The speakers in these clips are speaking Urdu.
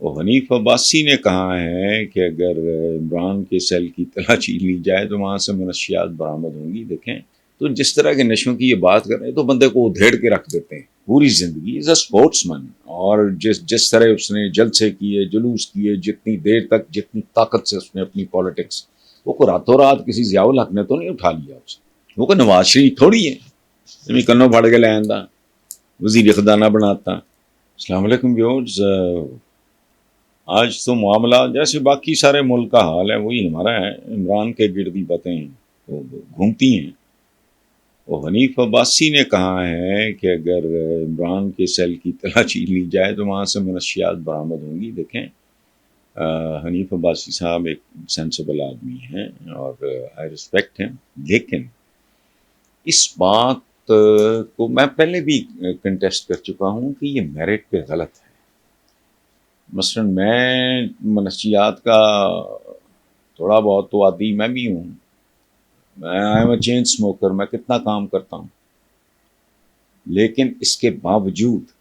اور حنیف عباسی نے کہا ہے کہ اگر عمران کے سیل کی تلاشی لی جائے تو وہاں سے منشیات برآمد ہوں گی. دیکھیں تو جس طرح کے نشوں کی یہ بات کر رہے ہیں تو بندے کو ادھیڑ کے رکھ دیتے ہیں پوری زندگی. از اے اسپورٹس مین. اور جس طرح اس نے جلسے کیے جلوس کیے جتنی دیر تک جتنی طاقت سے اس نے اپنی پالیٹکس وہ راتوں رات کسی ضیاء الحق نے تو نہیں اٹھا لیا اسے. وہ کوئی نواز شریف تھوڑی ہے کنوں پھاڑ کے لے آندہ وزیر خزانہ بناتا. السلام علیکم ویورز. آج تو معاملہ جیسے باقی سارے ملک کا حال ہے وہی ہمارا ہے. عمران کے گردی باتیں وہ گھومتی ہیں. اور حنیف عباسی نے کہا ہے کہ اگر عمران کے سیل کی تلاشی لی جائے تو وہاں سے منشیات برآمد ہوں گی. دیکھیں حنیف عباسی صاحب ایک سینسیبل آدمی ہیں اور آئی ریسپیکٹ ہیں، لیکن اس بات کو میں پہلے بھی کنٹیسٹ کر چکا ہوں کہ یہ میرٹ پہ غلط ہے. مثلا میں منشیات کا تھوڑا بہت تو عادی میں بھی ہوں. میں I am a chain smoker. میں کتنا کام کرتا ہوں، لیکن اس کے باوجود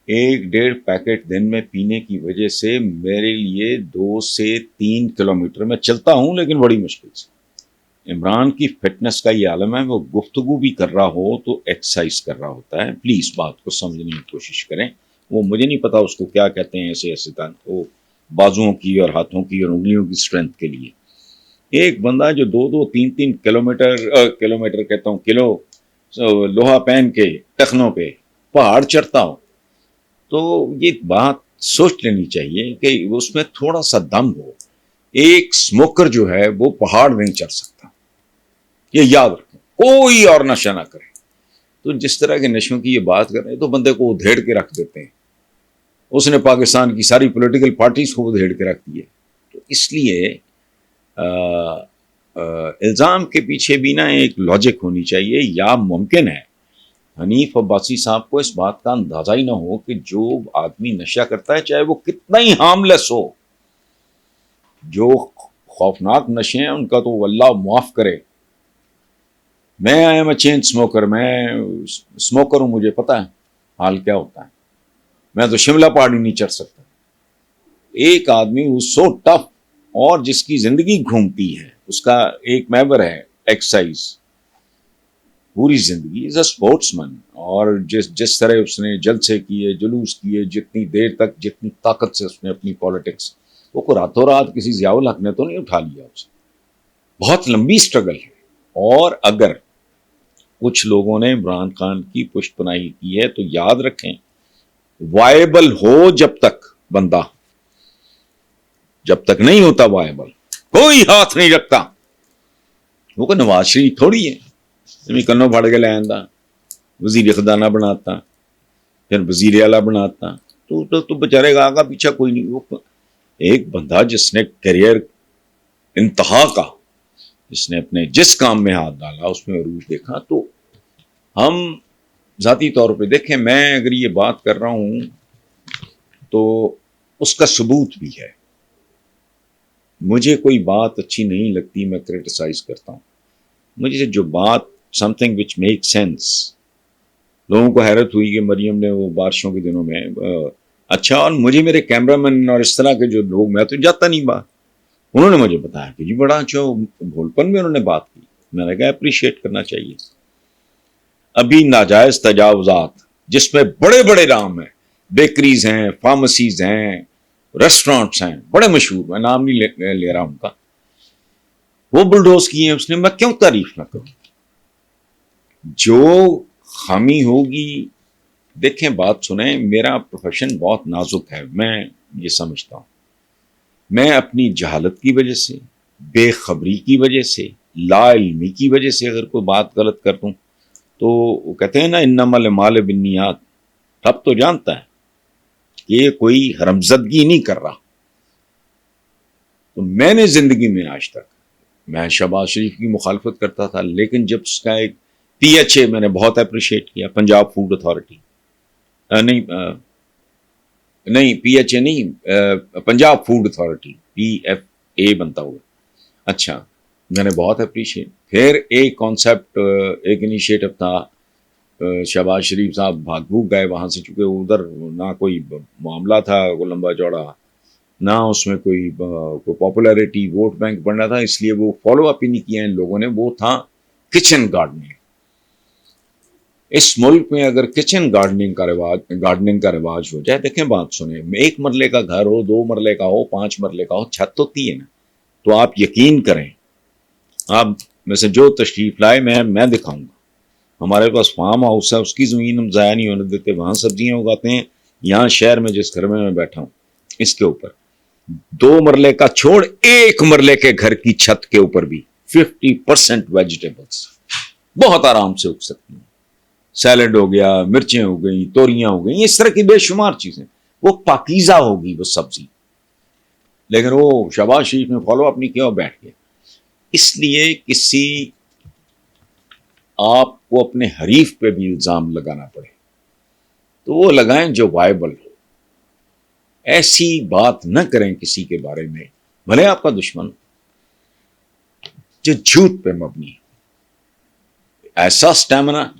1-1.5 پیکٹ دن میں پینے کی وجہ سے میرے لیے 2 سے 3 کلومیٹر میں چلتا ہوں، لیکن بڑی مشکل سے. عمران کی فٹنس کا یہ عالم ہے. وہ گفتگو بھی کر رہا ہو تو ایکسرسائز کر رہا ہوتا ہے. پلیز بات کو سمجھنے کی کوشش کریں. وہ مجھے نہیں پتا اس کو کیا کہتے ہیں ایسے وہ بازوؤں کی اور ہاتھوں کی اور انگلیوں کی اسٹرینتھ کے لیے. ایک بندہ جو 2-3 کلومیٹر کہتا ہوں کلو لوہا پہن کے ٹخنوں پہ پہاڑ چڑھتا ہو، تو یہ بات سوچ لینی چاہیے کہ اس میں تھوڑا سا دم ہو. ایک اسموکر جو ہے وہ پہاڑ نہیں چڑھ سکتا، یہ یاد رکھیں. کوئی اور نشہ نہ کرے. تو جس طرح کے نشوں کی یہ بات کر رہے ہیں تو بندے کو ادھیڑ کے رکھ دیتے ہیں. اس نے پاکستان کی ساری پولیٹیکل پارٹیز کو ادھیڑ کے رکھ دیے. تو اس لیے الزام کے پیچھے بھی نا ایک لاجک ہونی چاہیے. یا ممکن ہے حنیف عباسی صاحب کو اس بات کا اندازہ ہی نہ ہو کہ جو آدمی نشہ کرتا ہے چاہے وہ کتنا ہی ہارملیس ہو، جو خوفناک نشے ہیں ان کا تو اللہ معاف کرے. میں I am a chain smoker. میں اسموکر ہوں، مجھے پتا ہے حال کیا ہوتا ہے. میں تو شملہ پہاڑی نہیں چڑھ سکتا. ایک آدمی سو ٹف اور جس کی زندگی گھومتی ہے، اس کا ایک محور ہے ایکسرسائز پوری زندگی. از اے اسپورٹس مین. اور جس طرح اس نے جلسے کیے جلوس کیے جتنی دیر تک جتنی طاقت سے اس نے اپنی پالیٹکس وہ راتوں رات کسی ضیاء الحق نے تو نہیں اٹھا لیا اسے. بہت لمبی سٹرگل ہے. اور اگر کچھ لوگوں نے عمران خان کی پشت پناہی کی ہے تو یاد رکھیں وائبل ہو جب تک بندہ، جب تک نہیں ہوتا وائبل کوئی ہاتھ نہیں رکھتا. وہ کوئی نواز شریف تھوڑی ہے کنوں پھاڑ کے لے آندہ وزیر خزانہ بناتا پھر وزیر اعلیٰ بناتا. تو بیچارے کا آگا پیچھا کوئی نہیں. وہ ایک بندہ جس نے کیریئر انتہا کا، جس نے اپنے جس کام میں ہاتھ ڈالا اس میں عروج دیکھا. تو ہم ذاتی طور پہ دیکھیں، میں اگر یہ بات کر رہا ہوں تو اس کا ثبوت بھی ہے. مجھے کوئی بات اچھی نہیں لگتی میں کرٹیسائز کرتا ہوں. مجھے جو بات some thing which make sense. لوگوں کو حیرت ہوئی کہ مریم نے وہ بارشوں کے دنوں میں اچھا، اور مجھے میرے کیمرہ مین اور اس طرح کے جو لوگ، میں تو جاتا نہیں بات، انہوں نے مجھے بتایا کہ جی بڑا اچھا بھولپن میں انہوں نے بات کی. میں نے کہا اپریشیٹ کرنا چاہیے. ابھی ناجائز تجاوزات جس میں بڑے بڑے نام ہیں، بیکریز ہیں، فارمیسیز ہیں، ریسٹورانٹس ہیں بڑے مشہور، میں نام نہیں لے رہا ان کا، وہ بلڈوز کیے ہیں اس نے. میں کیوں تعریف نہ کروں؟ جو خامی ہوگی، دیکھیں بات سنیں، میرا پروفیشن بہت نازک ہے. میں یہ سمجھتا ہوں میں اپنی جہالت کی وجہ سے، بے خبری کی وجہ سے، لا علمی کی وجہ سے اگر کوئی بات غلط کر دوں تو وہ کہتے ہیں نا انما الاعمال بالنیات. رب تو جانتا ہے کہ یہ کوئی حرمزدگی نہیں کر رہا. تو میں نے زندگی میں آج تک، میں شہباز شریف کی مخالفت کرتا تھا، لیکن جب اس کا ایک PHA میں نے بہت اپریشیٹ کیا، پنجاب فوڈ اتھارٹی، نہیں PHA نہیں، پنجاب فوڈ اتھارٹی، PFA بنتا ہوا. اچھا، میں نے بہت اپریشیٹ. پھر ایک کانسیپٹ، ایک انیشیٹو تھا شہباز شریف صاحب بھاگ بھوگ گئے وہاں سے، چونکہ ادھر نہ کوئی معاملہ تھا کوئی لمبا چوڑا، نہ اس میں کوئی پاپولیرٹی ووٹ بینک بننا تھا، اس لیے وہ فالو اپ ہی نہیں کیا ان لوگوں نے. وہ تھا کچن گارڈننگ. اس ملک میں اگر کچن گارڈننگ کا رواج ہو جائے، دیکھیں بات سنیں، ایک مرلے کا گھر ہو، 2 مرلے کا ہو، 5 مرلے کا ہو، چھت ہوتی ہے نا، تو آپ یقین کریں، آپ میں سے جو تشریف لائے میں دکھاؤں گا. ہمارے پاس فارم ہاؤس ہے، اس کی زمین ہم ضائع نہیں ہونے دیتے، وہاں سبزیاں اگاتے ہیں. یہاں شہر میں جس گھر میں بیٹھا ہوں، اس کے اوپر 2 مرلے کا چھوڑ 1 مرلے کے گھر کی چھت کے اوپر بھی 50% ویجیٹیبلس بہت آرام سے اگ سکتی ہیں. سیلڈ ہو گیا، مرچیں ہو گئی، توریاں ہو گئی، اس طرح کی بے شمار چیزیں. وہ پاکیزہ ہوگی وہ سبزی، لیکن وہ شہباز شریف نے فالو اپ نہیں کیا اور بیٹھ گیا. اس لیے کسی آپ کو اپنے حریف پہ بھی الزام لگانا پڑے تو وہ لگائیں جو وائبل ہو. ایسی بات نہ کریں کسی کے بارے میں، بھلے آپ کا دشمن، جو جھوٹ پہ مبنی ہے. ایسا سٹیمنا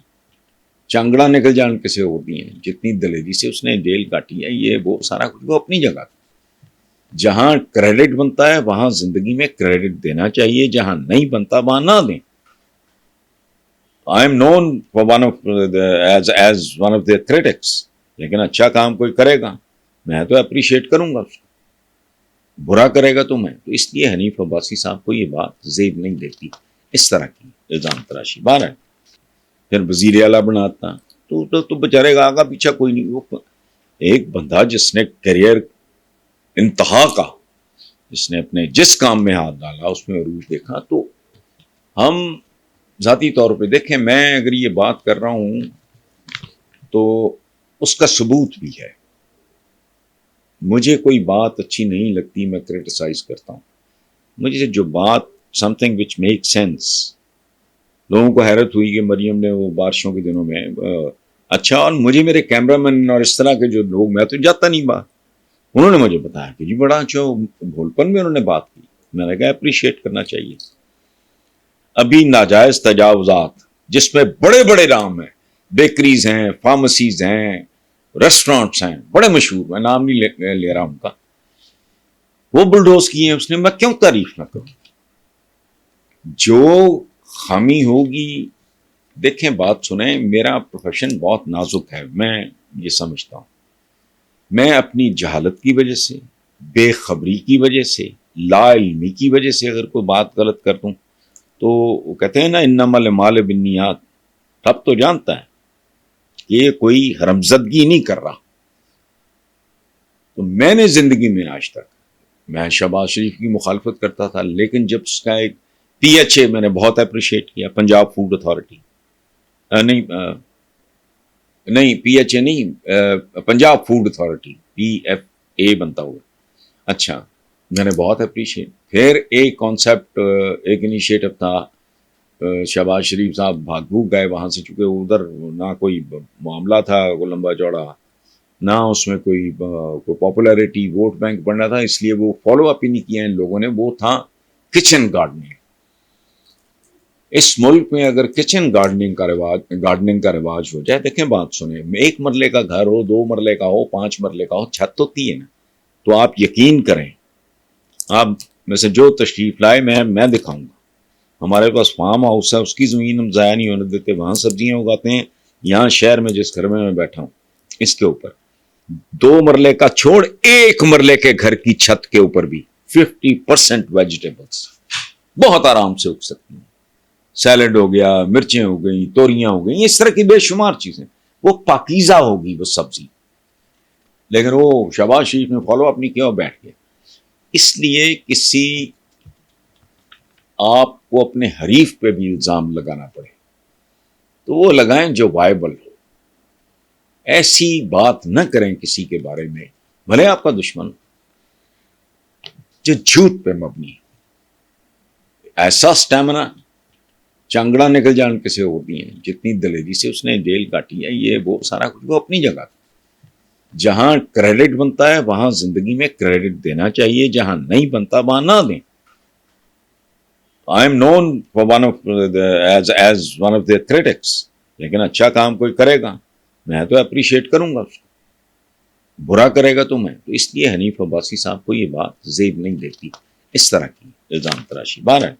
چنگڑا نکل جان کسے ہوتی ہیں، جتنی دلیری سے اس نے جیل کاٹی ہے، یہ وہ سارا کچھ وہ اپنی جگہ. جہاں کریڈٹ بنتا ہے وہاں زندگی میں کریڈٹ دینا چاہیے، جہاں نہیں بنتا وہاں نہ دیں. I am known for as one of their critics, لیکن اچھا کام کوئی کرے گا میں تو اپریشیٹ کروں گا اس کو، برا کرے گا تو میں. تو اس لیے حنیف عباسی صاحب کو یہ بات زیب نہیں دیتی، اس طرح کی الزام تراشی. بارہ پھر وزیر اعلیٰ بناتا تو بیچارے گا آگا پیچھا کوئی نہیں. وہ ایک بندہ جس نے کیریئر انتہا کا، جس نے اپنے جس کام میں ہاتھ ڈالا اس میں عروج دیکھا. تو ہم ذاتی طور پہ دیکھیں، میں اگر یہ بات کر رہا ہوں تو اس کا ثبوت بھی ہے. مجھے کوئی بات اچھی نہیں لگتی میں کرٹیسائز کرتا ہوں. مجھے جو بات some thing which make sense. لوگوں کو حیرت ہوئی کہ مریم نے وہ بارشوں کے دنوں میں اچھا، اور مجھے میرے کیمرہ مین اور اس طرح کے جو لوگ، میں تو جاتا نہیں بات، انہوں نے مجھے بتایا کہ جی بڑا اچھا بھولپن میں انہوں نے بات کی. میں نے کہا اپریشیٹ کرنا چاہیے. ابھی ناجائز تجاوزات جس میں بڑے بڑے نام ہیں، بیکریز ہیں، فارمیسیز ہیں، ریسٹورانٹس ہیں بڑے مشہور، میں نام نہیں لے رہا ان کا، وہ بلڈوز کیے ہیں اس نے. میں کیوں تعریف نہ کروں؟ جو خامی ہوگی، دیکھیں بات سنیں، میرا پروفیشن بہت نازک ہے، میں یہ سمجھتا ہوں. میں اپنی جہالت کی وجہ سے، بے خبری کی وجہ سے، لا علمی کی وجہ سے اگر کوئی بات غلط کر دوں تو وہ کہتے ہیں نا انما المال بالنیات، تب تو جانتا ہے کہ یہ کوئی حرمزدگی نہیں کر رہا. تو میں نے زندگی میں آج تک، میں شہباز شریف کی مخالفت کرتا تھا، لیکن جب اس کا ایک PHA میں نے بہت اپریشیٹ کیا، پنجاب فوڈ اتھارٹی، نہیں PHA نہیں، پنجاب فوڈ اتھارٹی، PFA بنتا ہوا. اچھا، میں نے بہت اپریشیٹ. پھر ایک کانسیپٹ، ایک انیشیٹو تھا، شہباز شریف صاحب بھاگ بھوگ گئے وہاں سے، چونکہ ادھر نہ کوئی معاملہ تھا کوئی لمبا چوڑا، نہ اس میں کوئی پاپولیرٹی ووٹ بینک بننا تھا، اس لیے وہ فالو اپ ہی نہیں کیا ان لوگوں نے. وہ تھا کچن گارڈننگ. اس ملک میں اگر کچن گارڈننگ کا رواج ہو جائے، دیکھیں بات سنیں، ایک مرلے کا گھر ہو، 2 مرلے کا ہو، 5 مرلے کا ہو، چھت ہوتی ہے نا، تو آپ یقین کریں، آپ میں سے جو تشریف لائے میں دکھاؤں گا. ہمارے پاس فارم ہاؤس ہے، اس کی زمین ہم ضائع نہیں ہونے دیتے، وہاں سبزیاں اگاتے ہیں. یہاں شہر میں جس گھر میں بیٹھا ہوں، اس کے اوپر 2 مرلے کا چھوڑ 1 مرلے کے گھر کی چھت کے اوپر بھی 50% ویجیٹیبلس بہت آرام سے اگ سکتی ہیں. سیلڈ ہو گیا، مرچیں ہو گئی، توریاں ہو گئی، اس طرح کی بے شمار چیزیں. وہ پاکیزہ ہوگی وہ سبزی، لیکن وہ شہباز شریف نے فالو اپ نہیں کیا اور بیٹھ گیا. اس لیے کسی آپ کو اپنے حریف پہ بھی الزام لگانا پڑے تو وہ لگائیں جو وائبل ہو. ایسی بات نہ کریں کسی کے بارے میں، بھلے آپ کا دشمن، جو جھوٹ پہ مبنی ہے. ایسا سٹیمنا چنگڑا نکل جان کسے ہوتی ہیں، جتنی دلیری سے اس نے جیل کاٹی ہے، یہ وہ سارا کچھ وہ اپنی جگہ. جہاں کریڈٹ بنتا ہے وہاں زندگی میں کریڈٹ دینا چاہیے، جہاں نہیں بنتا وہاں نہ دیں. I am known for as one of their critics, لیکن اچھا کام کوئی کرے گا میں تو اپریشیٹ کروں گا اس کو، برا کرے گا تو میں تو اس لیے حنیف عباسی صاحب کو یہ بات زیب نہیں دیتی اس طرح کی الزام تراشی. بہرحال